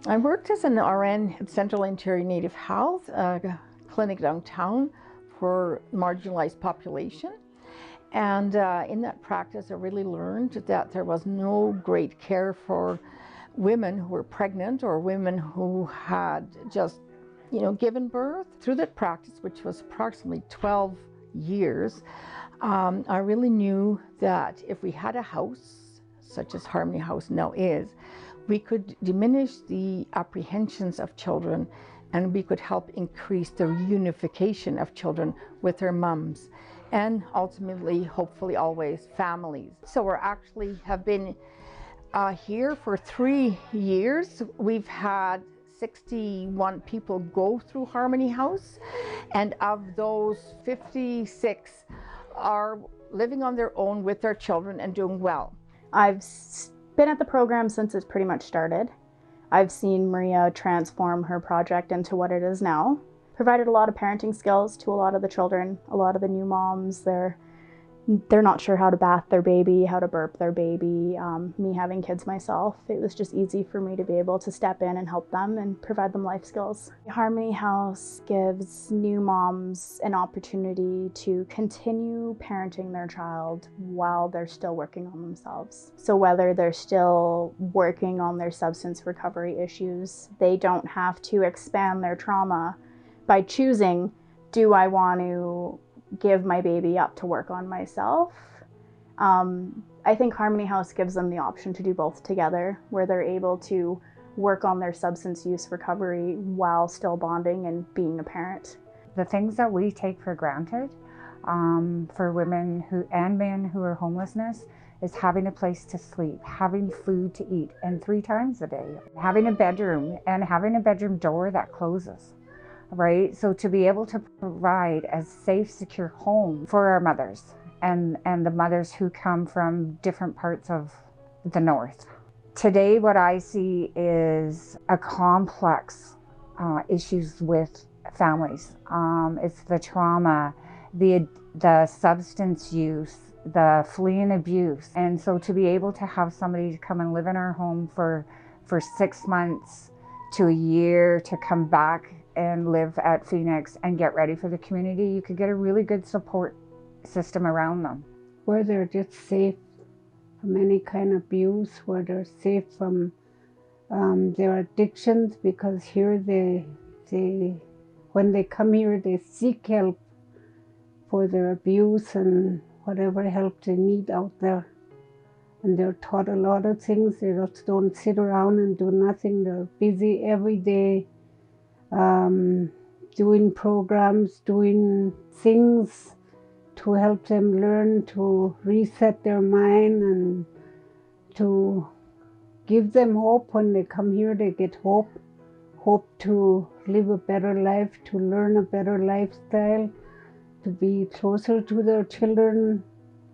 I worked as an RN at Central Ontario Native Health, a clinic downtown for marginalized population. And in that practice, I really learned that there was no great care for women who were pregnant or women who had just, given birth. Through that practice, which was approximately 12 years, I really knew that if we had a house, such as Harmony House now is, we could diminish the apprehensions of children, and we could help increase the reunification of children with their mums, and ultimately, hopefully always, families. So we actually have been here for 3 years. We've had 61 people go through Harmony House, and of those, 56 are living on their own with their children and doing well. I've been at the program since it's pretty much started. I've seen Maria transform her project into what it is now. Provided a lot of parenting skills to a lot of the children, a lot of the new moms. They're not sure how to bath their baby, how to burp their baby. Me having kids myself, it was just easy for me to be able to step in and help them and provide them life skills. Harmony House gives new moms an opportunity to continue parenting their child while they're still working on themselves. So whether they're still working on their substance recovery issues, they don't have to expand their trauma by choosing, do I want to give my baby up to work on myself? I think Harmony House gives them the option to do both together, where they're able to work on their substance use recovery while still bonding and being a parent. The things that we take for granted for women and men who are homelessness is having a place to sleep, having food to eat, and 3 times a day, having a bedroom and having a bedroom door that closes. Right? So to be able to provide a safe, secure home for our mothers and the mothers who come from different parts of the north. Today, what I see is a complex issues with families. It's the trauma, the substance use, the fleeing abuse. And so to be able to have somebody come and live in our home for 6 months to a year, to come back and live at Phoenix and get ready for the community, you could get a really good support system around them. Where they're just safe from any kind of abuse, where they're safe from their addictions, because here when they come here, they seek help for their abuse and whatever help they need out there. And they're taught a lot of things. They just don't sit around and do nothing. They're busy every day, doing programs, doing things to help them learn to reset their mind and to give them hope. When they come here, they get hope to live a better life, to learn a better lifestyle, to be closer to their children,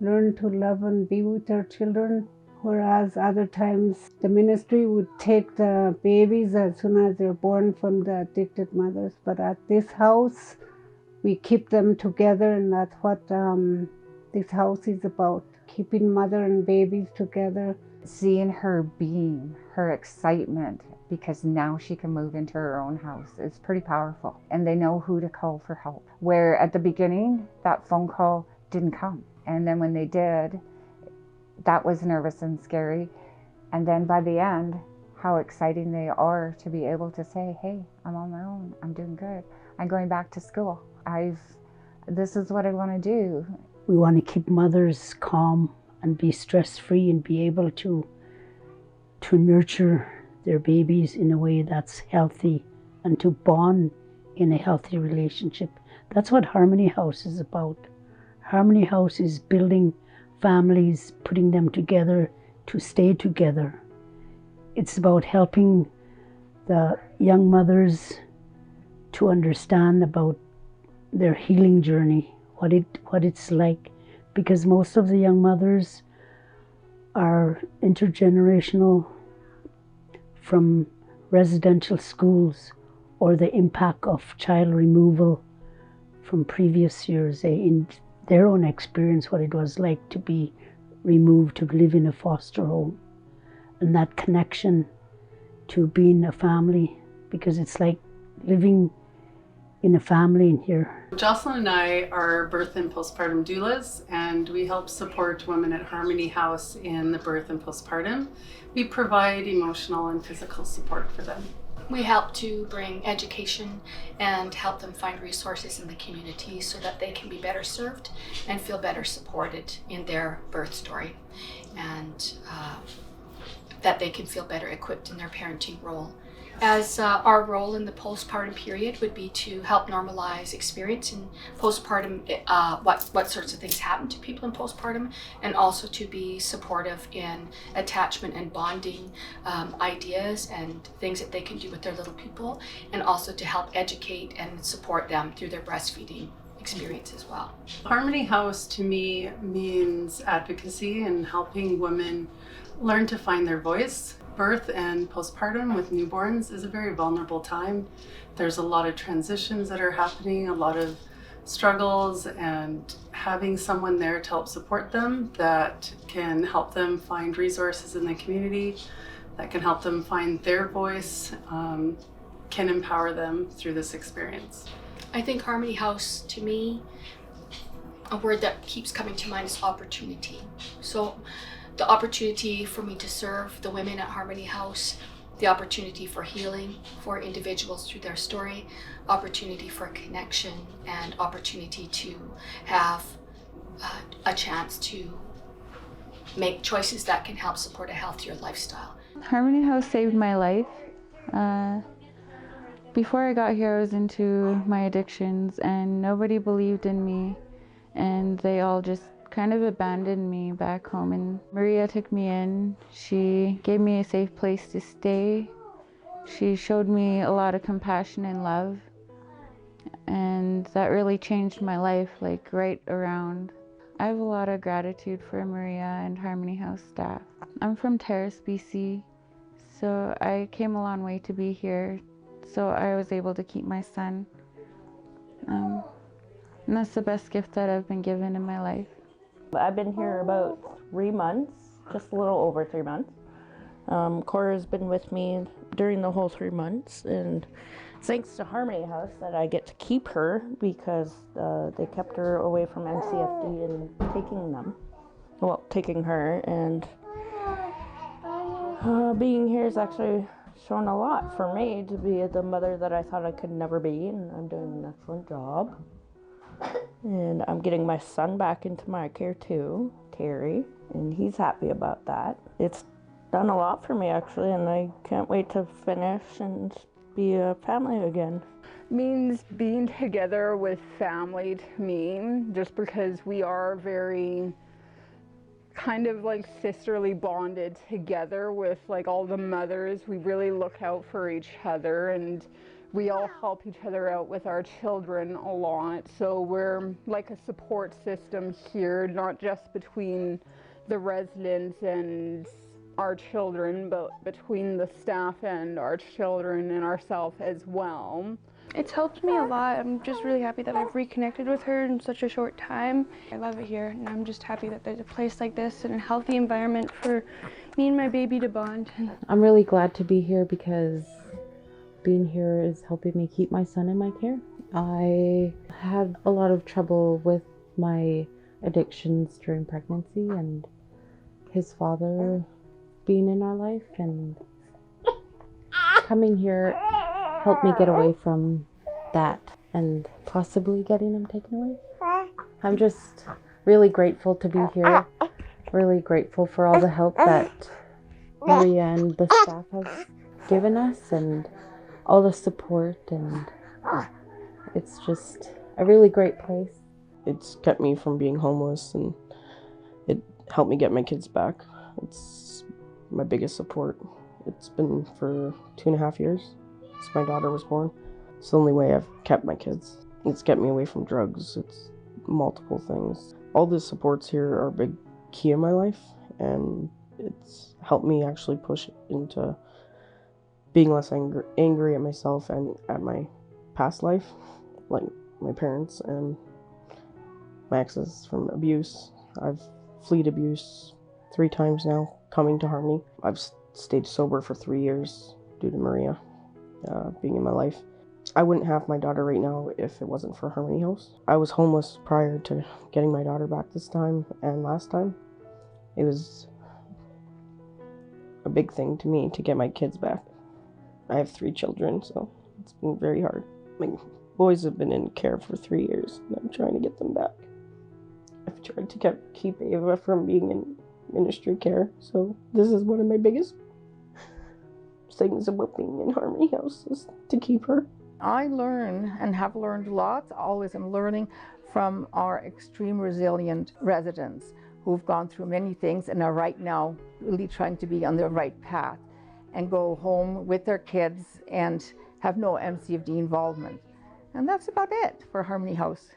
learn to love and be with their children. Whereas other times the ministry would take the babies as soon as they're born from the addicted mothers. But at this house, we keep them together, and that's what this house is about, keeping mother and babies together. Seeing her beam, her excitement, because now she can move into her own house, is pretty powerful. And they know who to call for help. Where at the beginning, that phone call didn't come. And then when they did, that was nervous and scary. And then by the end, how exciting they are to be able to say, hey, I'm on my own, I'm doing good, I'm going back to school. This is what I want to do. We want to keep mothers calm and be stress-free and be able to nurture their babies in a way that's healthy and to bond in a healthy relationship. That's what Harmony House is about. Harmony House is building families, putting them together to stay together. It's about helping the young mothers to understand about their healing journey, what it's like, because most of the young mothers are intergenerational from residential schools or the impact of child removal from previous years. In their own experience, what it was like to be removed, to live in a foster home. And that connection to being a family, because it's like living in a family in here. Jocelyn and I are birth and postpartum doulas, and we help support women at Harmony House in the birth and postpartum. We provide emotional and physical support for them. We help to bring education and help them find resources in the community so that they can be better served and feel better supported in their birth story, and that they can feel better equipped in their parenting role. As our role in the postpartum period would be to help normalize experience in postpartum, what sorts of things happen to people in postpartum, and also to be supportive in attachment and bonding ideas and things that they can do with their little people, and also to help educate and support them through their breastfeeding experience as well. Harmony House to me means advocacy and helping women learn to find their voice. Birth and postpartum with newborns is a very vulnerable time. There's a lot of transitions that are happening, a lot of struggles, and having someone there to help support them that can help them find resources in the community, that can help them find their voice, can empower them through this experience. I think Harmony House, to me, a word that keeps coming to mind is opportunity. So the opportunity for me to serve the women at Harmony House, the opportunity for healing for individuals through their story, opportunity for connection, and opportunity to have a chance to make choices that can help support a healthier lifestyle. Harmony House saved my life. Before I got here, I was into my addictions and nobody believed in me, and they all just kind of abandoned me back home, and Maria took me in. She gave me a safe place to stay. She showed me a lot of compassion and love, and that really changed my life, like right around. I have a lot of gratitude for Maria and Harmony House staff. I'm from Terrace, BC, so I came a long way to be here, so I was able to keep my son. And that's the best gift that I've been given in my life. I've been here about 3 months, just a little over 3 months. Cora's been with me during the whole 3 months, and thanks to Harmony House that I get to keep her, because they kept her away from MCFD and taking her, and being here has actually shown a lot for me to be the mother that I thought I could never be, and I'm doing an excellent job. And I'm getting my son back into my care too, Terry, and he's happy about that. It's done a lot for me actually, and I can't wait to finish and be a family again. Means being together with family to me, just because we are very kind of like sisterly bonded together with like all the mothers. We really look out for each other, and we all help each other out with our children a lot. So we're like a support system here, not just between the residents and our children, but between the staff and our children and ourselves as well. It's helped me a lot. I'm just really happy that I've reconnected with her in such a short time. I love it here, and I'm just happy that there's a place like this and a healthy environment for me and my baby to bond. I'm really glad to be here because being here is helping me keep my son in my care. I had a lot of trouble with my addictions during pregnancy and his father being in our life, and coming here helped me get away from that and possibly getting him taken away. I'm just really grateful to be here, really grateful for all the help that Maria and the staff have given us and all the support, and it's just a really great place. It's kept me from being homeless, and it helped me get my kids back. It's my biggest support. It's been for 2.5 years since my daughter was born. It's the only way I've kept my kids. It's kept me away from drugs. It's multiple things. All the supports here are a big key in my life, and it's helped me actually push into being less angry at myself and at my past life, like my parents and my exes from abuse. I've fled abuse 3 times now, coming to Harmony. I've stayed sober for 3 years due to Maria being in my life. I wouldn't have my daughter right now if it wasn't for Harmony House. I was homeless prior to getting my daughter back this time and last time. It was a big thing to me to get my kids back. I have 3 children, so it's been very hard. My boys have been in care for 3 years, and I'm trying to get them back. I've tried to keep Ava from being in ministry care, so this is one of my biggest things about being in Harmony House, is to keep her. I learn and have learned lots, always am learning from our extreme resilient residents who've gone through many things and are right now really trying to be on the right path and go home with their kids and have no MCFD involvement. And that's about it for Harmony House.